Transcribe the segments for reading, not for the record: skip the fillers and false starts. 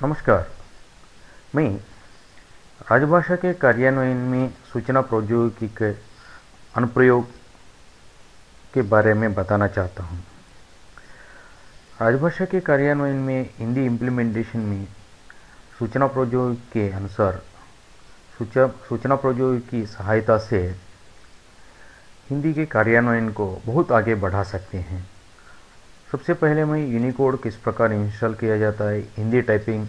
नमस्कार। मैं राजभाषा के कार्यान्वयन में सूचना प्रौद्योगिकी के अनुप्रयोग के बारे में बताना चाहता हूँ। राजभाषा के कार्यान्वयन में हिंदी इम्प्लीमेंटेशन में सूचना प्रौद्योगिकी के अनुसार सूचना प्रौद्योगिकी की सहायता से हिंदी के कार्यान्वयन को बहुत आगे बढ़ा सकते हैं। सबसे पहले मैं यूनिकोड किस प्रकार इंस्टॉल किया जाता है, हिंदी टाइपिंग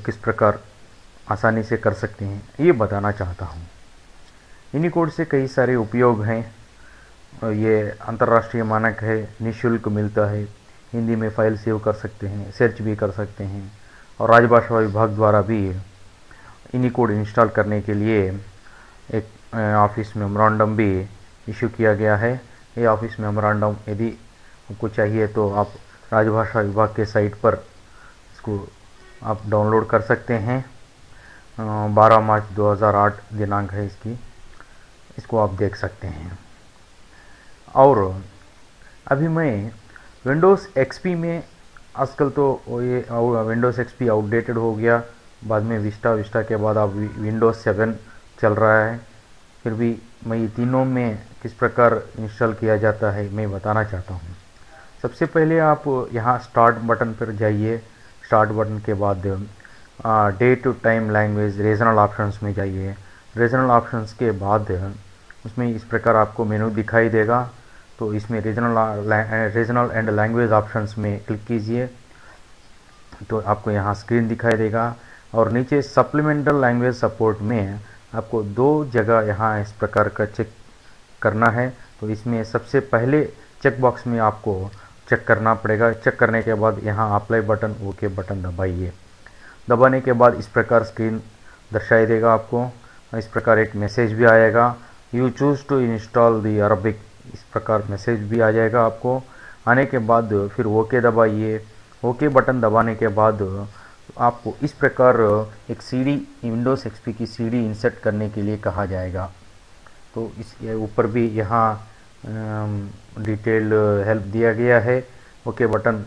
किस प्रकार आसानी से कर सकते हैं, ये बताना चाहता हूँ। यूनिकोड से कई सारे उपयोग हैं। ये अंतर्राष्ट्रीय मानक है, निःशुल्क मिलता है, हिंदी में फाइल सेव कर सकते हैं, सर्च भी कर सकते हैं, और राजभाषा विभाग द्वारा भी यूनिकोड इंस्टॉल करने के लिए एक ऑफिस मेमोरेंडम भी इशू किया गया है। ये ऑफिस मेमोरेंडम यदि आपको चाहिए तो आप राजभाषा विभाग के साइट पर इसको आप डाउनलोड कर सकते हैं। 12 मार्च 2008 दिनांक है इसको आप देख सकते हैं। और अभी मैं विंडोज़ एक्सपी में, आजकल तो ये विंडोज़ एक्सपी आउटडेटेड हो गया, बाद में विस्टा के बाद अब विंडोज़ 7 चल रहा है। फिर भी मैं ये तीनों में किस प्रकार इंस्टॉल किया जाता है मैं बताना चाहता हूँ। सबसे पहले आप यहाँ स्टार्ट बटन पर जाइए। स्टार्ट बटन के बाद day to time language regional options में जाइए। रीजनल ऑप्शंस के बाद उसमें इस प्रकार आपको मेनू दिखाई देगा, तो इसमें रीजनल एंड लैंग्वेज ऑप्शंस में क्लिक कीजिए तो आपको यहाँ स्क्रीन दिखाई देगा। और नीचे सप्लीमेंटल लैंग्वेज सपोर्ट में आपको 2 जगह यहाँ इस प्रकार का चेक करना है। तो इसमें सबसे पहले चेक बॉक्स में आपको चेक करना पड़ेगा। चेक करने के बाद यहाँ अप्लाई बटन, ओके बटन दबाइए। दबाने के बाद इस प्रकार स्क्रीन दर्शाई देगा आपको। इस प्रकार एक मैसेज भी आएगा, you choose to install the Arabic, इस प्रकार मैसेज भी आ जाएगा आपको। आने के बाद फिर ओके दबाइए। ओके बटन दबाने के बाद आपको इस प्रकार एक सीडी, विंडोज़ एक्सपी की सीडी इंसर्ट करने के लिए कहा जाएगा। तो इस ऊपर भी यहाँ डिटेल हेल्प दिया गया है। ओके बटन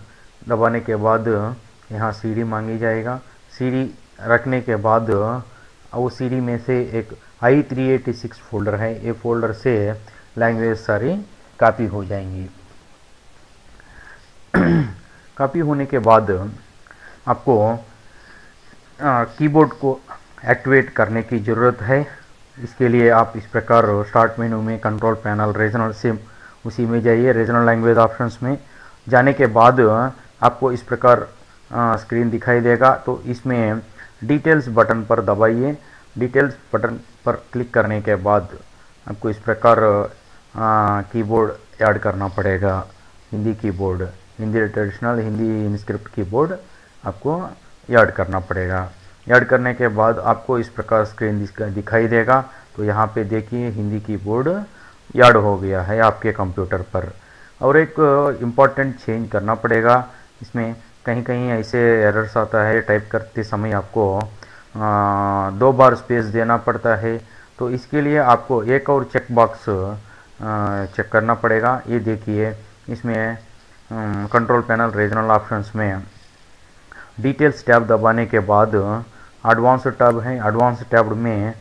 दबाने के बाद यहाँ सीडी मांगी जाएगा। सीडी रखने के बाद वो सीडी में से एक i386 फोल्डर है, ये फोल्डर से लैंग्वेज सारी कॉपी हो जाएंगी। कॉपी होने के बाद आपको कीबोर्ड को एक्टिवेट करने की ज़रूरत है। इसके लिए आप इस प्रकार स्टार्ट मेनू में कंट्रोल पैनल रीजनल से उसी में जाइए। रीजनल लैंग्वेज ऑप्शंस में जाने के बाद आपको इस प्रकार स्क्रीन दिखाई देगा। तो इसमें डिटेल्स बटन पर दबाइए। डिटेल्स बटन पर क्लिक करने के बाद आपको इस प्रकार कीबोर्ड ऐड करना पड़ेगा। Hindi keyboard, Hindi traditional Hindi InScript keyboard आपको ऐड करना पड़ेगा। ऐड करने के बाद आपको इस प्रकार स्क्रीन दिखाई देगा। तो यहाँ पे देखिए हिंदी कीबोर्ड ऐड हो गया है आपके कंप्यूटर पर। और एक इम्पॉर्टेंट चेंज करना पड़ेगा। इसमें कहीं कहीं ऐसे एरर्स आता है, टाइप करते समय आपको 2 बार स्पेस देना पड़ता है। तो इसके लिए आपको एक और चेक बॉक्स चेक करना पड़ेगा। ये देखिए इसमें कंट्रोल पैनल रीजनल ऑप्शंस में डिटेल्स टैब दबाने के बाद एडवांस टैब है। एडवांस टैब में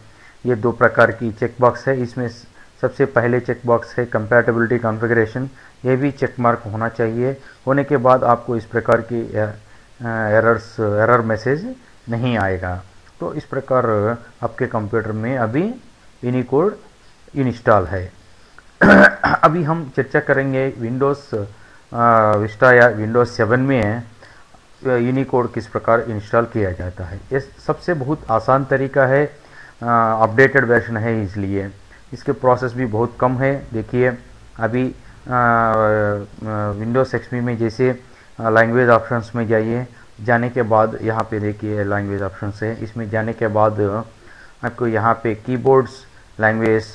ये 2 प्रकार की चेक बॉक्स है। इसमें सबसे पहले चेक बॉक्स है कंपैटिबिलिटी कॉन्फ़िगरेशन, ये भी चेक मार्क होना चाहिए। होने के बाद आपको इस प्रकार की एरर मैसेज नहीं आएगा। तो इस प्रकार आपके कंप्यूटर में अभी यूनिकोड इंस्टॉल है। अभी हम चर्चा करेंगे विंडोज़ विस्टा या विंडोज़ 7 में यूनिकोड किस प्रकार इंस्टॉल किया जाता है। ये सबसे बहुत आसान तरीका है, अपडेटेड वर्जन है इसलिए इसके प्रोसेस भी बहुत कम है। देखिए अभी विंडोज़ एक्सपी में जैसे लैंग्वेज ऑप्शंस में जाइए। जाने के बाद यहाँ पे देखिए लैंग्वेज ऑप्शंस है। इसमें जाने के बाद आपको यहाँ पे कीबोर्ड्स लैंग्वेज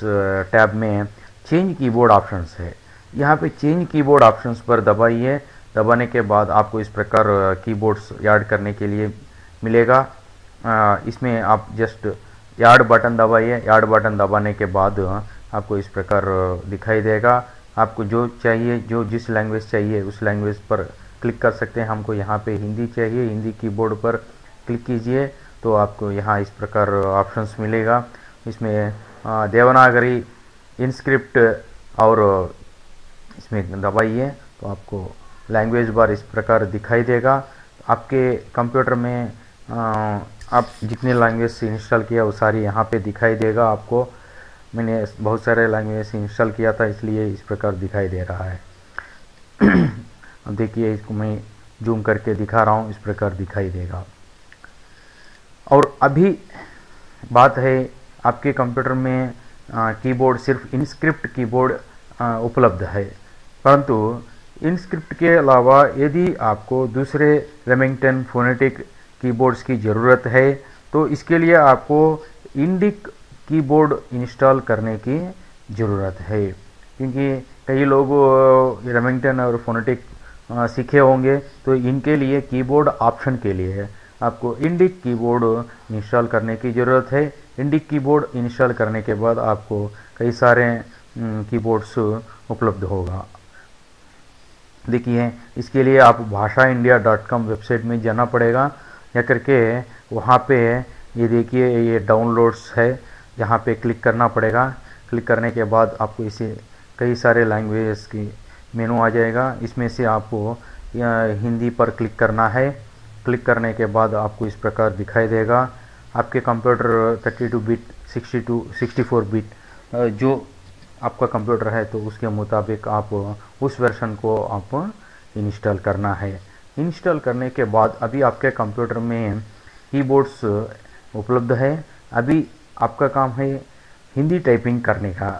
टैब में चेंज कीबोर्ड ऑप्शंस है। यहाँ पे चेंज कीबोर्ड ऑप्शंस पर दबाइए। दबाने के बाद आपको इस प्रकार कीबोर्ड्स ऐड करने के लिए मिलेगा। इसमें आप जस्ट ऐड बटन दबाइए। ऐड बटन दबाने के बाद आपको इस प्रकार दिखाई देगा। आपको जो चाहिए, जो जिस लैंग्वेज चाहिए उस लैंग्वेज पर क्लिक कर सकते हैं। हमको यहाँ पे हिंदी चाहिए, हिंदी कीबोर्ड पर क्लिक कीजिए तो आपको यहाँ इस प्रकार ऑप्शंस मिलेगा। इसमें देवनागरी इंस्क्रिप्ट और इसमें दबाइए तो आपको लैंग्वेज बार इस प्रकार दिखाई देगा। आपके कंप्यूटर में आप जितने लैंग्वेज से इंस्टॉल किया वो सारी यहाँ पे दिखाई देगा आपको। मैंने बहुत सारे लैंग्वेज से इंस्टॉल किया था इसलिए इस प्रकार दिखाई दे रहा है। अब देखिए इसको मैं जूम करके दिखा रहा हूँ, इस प्रकार दिखाई देगा। और अभी बात है आपके कंप्यूटर में कीबोर्ड सिर्फ इनस्क्रिप्ट कीबोर्ड उपलब्ध है, परंतु इनस्क्रिप्ट के अलावा यदि आपको दूसरे रेमिंगटन फोनेटिक कीबोर्ड्स की ज़रूरत है तो इसके लिए आपको इंडिक कीबोर्ड इंस्टॉल करने की ज़रूरत है, क्योंकि कई लोग रेमिंगटन और फोनेटिक सीखे होंगे तो इनके लिए कीबोर्ड ऑप्शन के लिए आपको इंडिक कीबोर्ड इंस्टॉल करने की ज़रूरत है। इंडिक कीबोर्ड इंस्टॉल करने के बाद आपको कई सारे कीबोर्ड्स उपलब्ध होगा। देखिए इसके लिए आप भाषाइंडिया.com वेबसाइट में जाना पड़ेगा। या करके वहाँ पे ये देखिए ये डाउनलोड्स है, यहाँ पे क्लिक करना पड़ेगा। क्लिक करने के बाद आपको इसे कई सारे लैंग्वेज की मेनू आ जाएगा। इसमें से आपको हिंदी पर क्लिक करना है। क्लिक करने के बाद आपको इस प्रकार दिखाई देगा। आपके कंप्यूटर 32 बिट 64 बिट जो आपका कंप्यूटर है तो उसके मुताबिक आप उस वर्जन को आप इंस्टॉल करना है। इंस्टॉल करने के बाद अभी आपके कंप्यूटर में कीबोर्ड्स उपलब्ध है। अभी आपका काम है हिंदी टाइपिंग करने का।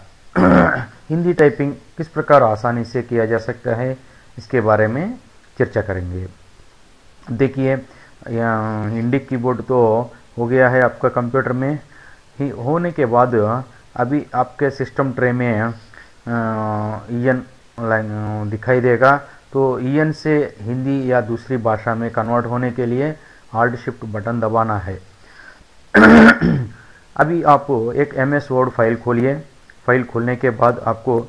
हिंदी टाइपिंग किस प्रकार आसानी से किया जा सकता है इसके बारे में चर्चा करेंगे। देखिए इंडिक कीबोर्ड तो हो गया है आपका कंप्यूटर में ही होने के बाद अभी आपके सिस्टम ट्रे में ईएन दिखाई देगा। तो ईएन से हिंदी या दूसरी भाषा में कन्वर्ट होने के लिए हार्ड शिफ्ट बटन दबाना है। अभी आप एक MS वर्ड फाइल खोलिए। फाइल खोलने के बाद आपको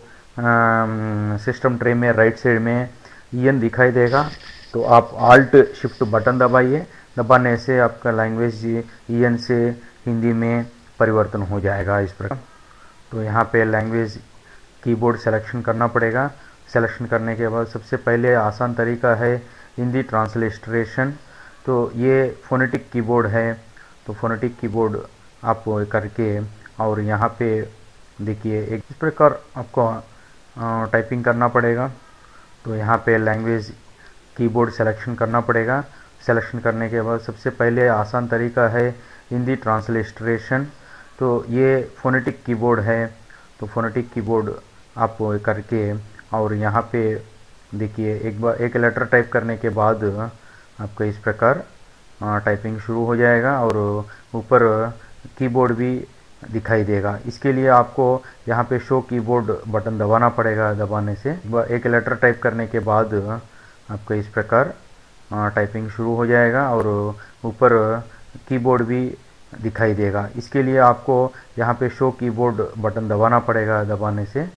सिस्टम ट्रे में राइट साइड में ईएन दिखाई देगा, तो आप आल्ट शिफ्ट बटन दबाइए। दबाने से आपका लैंग्वेज ईएन से हिंदी में परिवर्तन हो जाएगा इस प्रकार। तो यहाँ पे लैंग्वेज कीबोर्ड सिलेक्शन करना पड़ेगा। सिलेक्शन करने के बाद सबसे पहले आसान तरीका है हिंदी ट्रांसलेटरेशन। तो ये फोनेटिक कीबोर्ड है, तो फोनेटिक कीबोर्ड आप करके और यहाँ पे देखिए एक इस प्रकार आपको टाइपिंग करना पड़ेगा। तो यहाँ पे लैंग्वेज कीबोर्ड सिलेक्शन करना पड़ेगा। सिलेक्शन करने के बाद सबसे पहले आसान तरीका है हिंदी ट्रांसलेटरेशन। तो ये फोनेटिक कीबोर्ड है, तो फोनेटिक कीबोर्ड आप करके और यहाँ पे देखिए एक बार एक लेटर टाइप करने के बाद आपका इस प्रकार टाइपिंग शुरू हो जाएगा और ऊपर कीबोर्ड भी दिखाई देगा। इसके लिए आपको यहाँ पे शो कीबोर्ड बटन दबाना पड़ेगा। दबाने से एक लेटर टाइप करने के बाद आपका इस प्रकार टाइपिंग शुरू हो जाएगा और ऊपर कीबोर्ड भी दिखाई देगा। इसके लिए आपको यहाँ पे शो कीबोर्ड बटन दबाना पड़ेगा। दबाने से